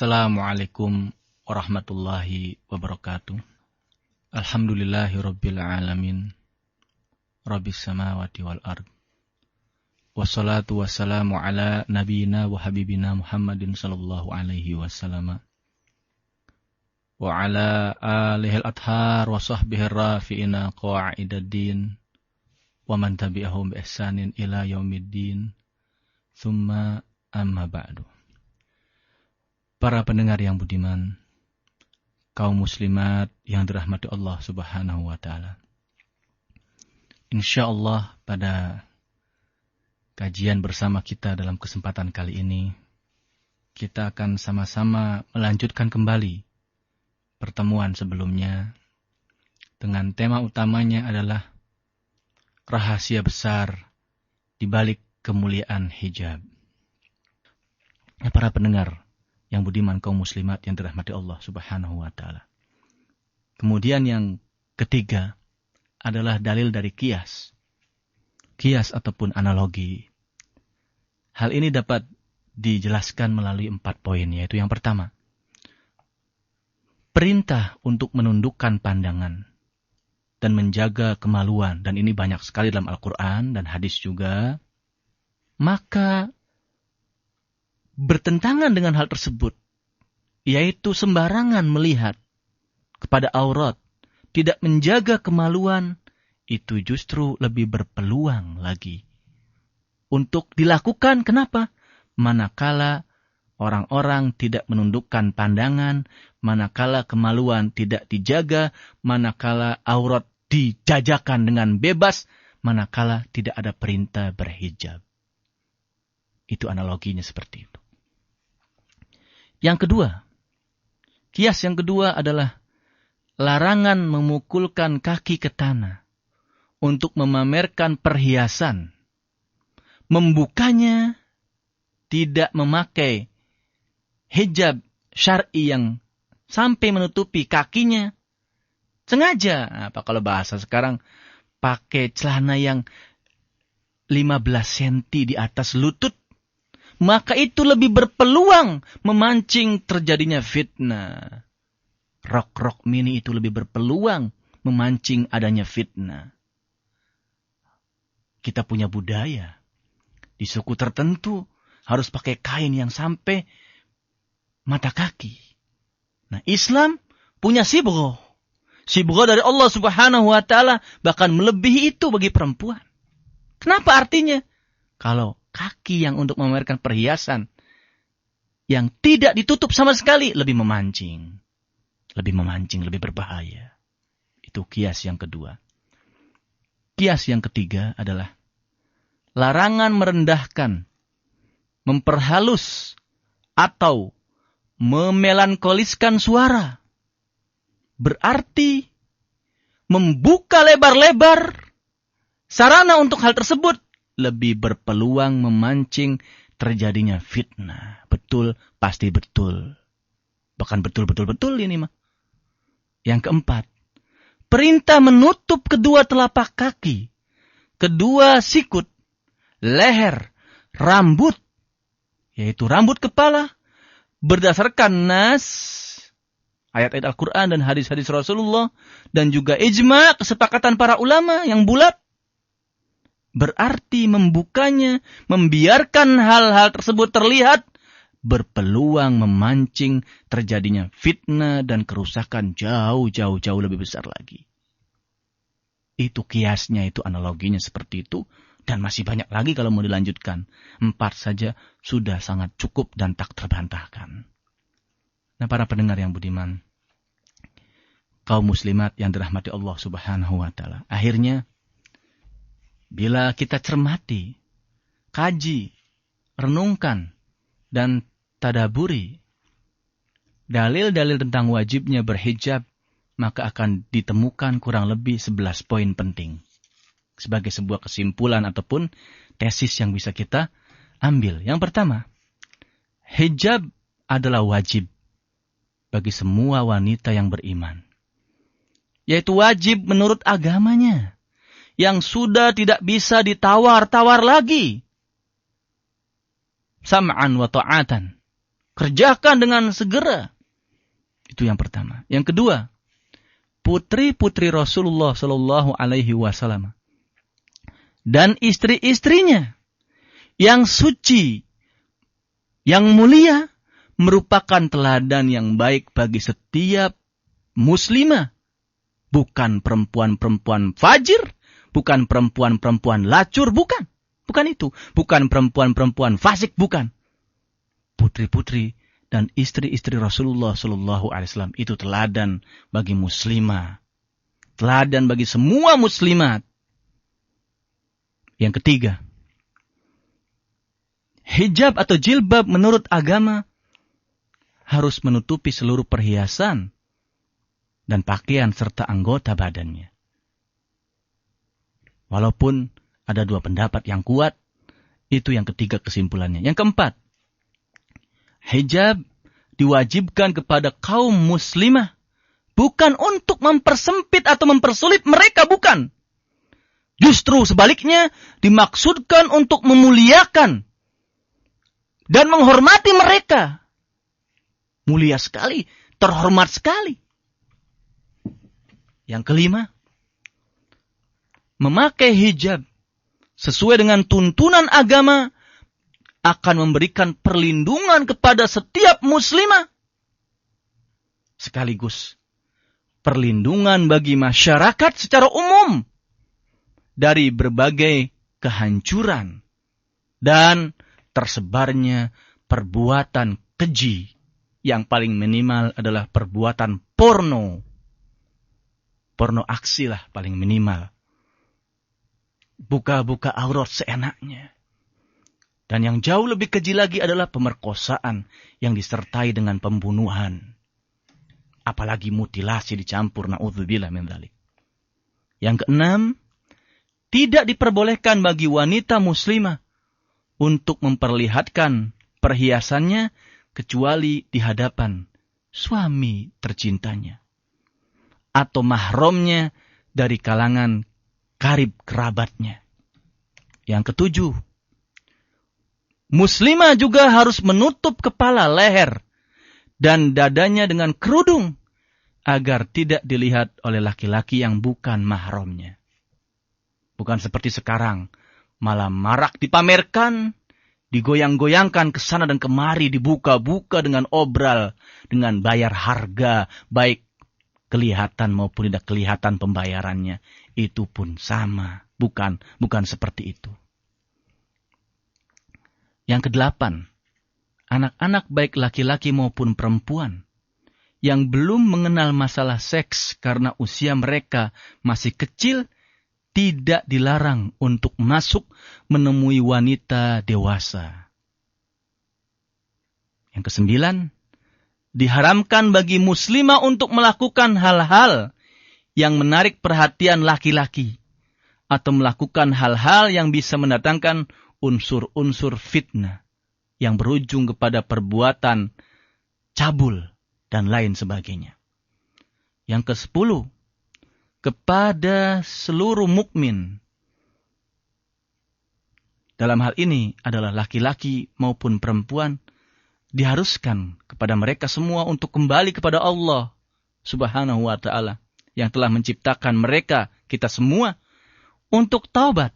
Assalamualaikum warahmatullahi wabarakatuh. Alhamdulillahi rabbil alamin. Rabbis samawati wal ard. Wassalatu wassalamu ala nabiyina wa habibina Muhammadin sallallahu alaihi wasallam. Wa ala alihil adhar wa sahbihi rafi'ina qa'idaddin. Wa man tabi'ahum bi ihsanin ila yaumiddin. Thumma amma ba'du. Para pendengar yang budiman, kaum muslimat yang dirahmati Allah Subhanahu wa taala. Insyaallah pada kajian bersama kita dalam kesempatan kali ini, kita akan sama-sama melanjutkan kembali pertemuan sebelumnya dengan tema utamanya adalah rahasia besar di balik kemuliaan hijab. Para pendengar yang budiman kaum muslimat yang dirahmati Allah Subhanahu wa taala. Kemudian yang ketiga adalah dalil dari kias. Kias ataupun analogi. Hal ini dapat dijelaskan melalui 4 poin, yaitu yang pertama, perintah untuk menundukkan pandangan dan menjaga kemaluan, dan ini banyak sekali dalam Al-Quran dan hadis juga. Maka bertentangan dengan hal tersebut, yaitu sembarangan melihat kepada aurat, tidak menjaga kemaluan, itu justru lebih berpeluang lagi untuk dilakukan. Kenapa? Manakala orang-orang tidak menundukkan pandangan, manakala kemaluan tidak dijaga, manakala aurat dijajakan dengan bebas, manakala tidak ada perintah berhijab. Itu analoginya seperti itu. Yang kedua, kias yang kedua adalah larangan memukulkan kaki ke tanah untuk memamerkan perhiasan. Membukanya tidak memakai hijab syar'i yang sampai menutupi kakinya. Sengaja, apa kalau bahasa sekarang, pakai celana yang 15 cm di atas lutut. Maka itu lebih berpeluang memancing terjadinya fitnah. Rok-rok mini itu lebih berpeluang memancing adanya fitnah. Kita punya budaya. Di suku tertentu harus pakai kain yang sampai mata kaki. Nah, Islam punya sibghoh. Sibghoh dari Allah Subhanahu wa taala bahkan melebihi itu bagi perempuan. Kenapa artinya? Kalau kaki yang untuk memamerkan perhiasan yang tidak ditutup sama sekali lebih memancing, lebih berbahaya. Itu kias yang kedua. Kias yang ketiga adalah larangan merendahkan, memperhalus atau memelankoliskan suara. Berarti membuka lebar-lebar sarana untuk hal tersebut lebih berpeluang memancing terjadinya fitnah. Betul, pasti betul. Bahkan betul ini mah. Yang keempat, perintah menutup kedua telapak kaki, kedua sikut, leher, rambut, yaitu rambut kepala, berdasarkan nas, ayat-ayat Al-Quran dan hadis-hadis Rasulullah, dan juga ijma' kesepakatan para ulama yang bulat. Berarti membukanya, membiarkan hal-hal tersebut terlihat, berpeluang memancing terjadinya fitnah dan kerusakan jauh lebih besar lagi. Itu kiasnya, itu analoginya seperti itu. Dan masih banyak lagi kalau mau dilanjutkan. 4 saja sudah sangat cukup dan tak terbantahkan. Nah, para pendengar yang budiman, kaum muslimat yang dirahmati Allah Subhanahu wa taala. Akhirnya, bila kita cermati, kaji, renungkan, dan tadaburi dalil-dalil tentang wajibnya berhijab, maka akan ditemukan kurang lebih 11 poin penting. Sebagai sebuah kesimpulan ataupun tesis yang bisa kita ambil. Yang pertama, hijab adalah wajib bagi semua wanita yang beriman. Yaitu wajib menurut agamanya, yang sudah tidak bisa ditawar-tawar lagi. Sam'an wa ta'atan. Kerjakan dengan segera. Itu yang pertama. Yang kedua, putri-putri Rasulullah Shallallahu Alaihi Wasallam dan istri-istrinya yang suci, yang mulia, merupakan teladan yang baik bagi setiap muslimah. Bukan perempuan-perempuan fajir, bukan perempuan-perempuan lacur, bukan. Bukan itu. Bukan perempuan-perempuan fasik, bukan. Putri-putri dan istri-istri Rasulullah Shallallahu Alaihi Wasallam itu teladan bagi muslimah, teladan bagi semua muslimat. Yang ketiga, hijab atau jilbab menurut agama harus menutupi seluruh perhiasan dan pakaian serta anggota badannya. Walaupun ada dua pendapat yang kuat, itu yang ketiga kesimpulannya. Yang keempat, hijab diwajibkan kepada kaum muslimah bukan untuk mempersempit atau mempersulit mereka, bukan. Justru sebaliknya dimaksudkan untuk memuliakan dan menghormati mereka. Mulia sekali, terhormat sekali. Yang kelima, memakai hijab sesuai dengan tuntunan agama akan memberikan perlindungan kepada setiap muslimah. Sekaligus perlindungan bagi masyarakat secara umum dari berbagai kehancuran dan tersebarnya perbuatan keji. Yang paling minimal adalah perbuatan porno. Porno aksi lah paling minimal. Buka-buka aurat seenaknya. Dan yang jauh lebih keji lagi adalah pemerkosaan yang disertai dengan pembunuhan. Apalagi mutilasi dicampur, na'udzubillah min dzalik. Yang keenam, tidak diperbolehkan bagi wanita muslimah untuk memperlihatkan perhiasannya kecuali di hadapan suami tercintanya atau mahramnya dari kalangan karib kerabatnya. Yang ketujuh, muslimah juga harus menutup kepala, leher, dan dadanya dengan kerudung agar tidak dilihat oleh laki-laki yang bukan mahramnya. Bukan seperti sekarang, malah marak dipamerkan, digoyang-goyangkan ke sana dan kemari, dibuka-buka dengan obral, dengan bayar harga, baik kelihatan maupun tidak kelihatan pembayarannya. Itu pun sama, bukan seperti itu. Yang kedelapan, anak-anak baik laki-laki maupun perempuan yang belum mengenal masalah seks karena usia mereka masih kecil, tidak dilarang untuk masuk menemui wanita dewasa. Yang kesembilan, diharamkan bagi muslimah untuk melakukan hal-hal yang menarik perhatian laki-laki atau melakukan hal-hal yang bisa mendatangkan unsur-unsur fitnah yang berujung kepada perbuatan cabul dan lain sebagainya. Yang ke-10, kepada seluruh mukmin. Dalam hal ini adalah laki-laki maupun perempuan, diharuskan kepada mereka semua untuk kembali kepada Allah Subhanahu wa ta'ala yang telah menciptakan mereka, kita semua, untuk taubat,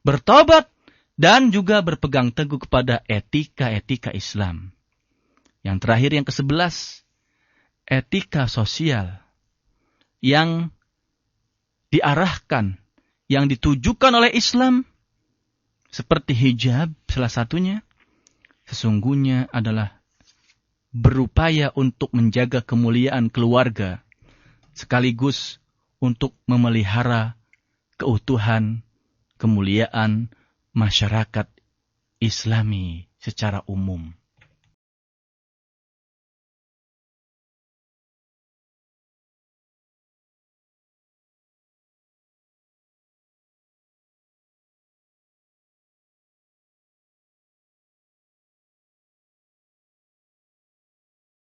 bertobat, dan juga berpegang teguh kepada etika-etika Islam. Yang terakhir, yang ke-11, etika sosial yang diarahkan, yang ditujukan oleh Islam, seperti hijab salah satunya, sesungguhnya adalah berupaya untuk menjaga kemuliaan keluarga, sekaligus untuk memelihara keutuhan, kemuliaan masyarakat Islami secara umum.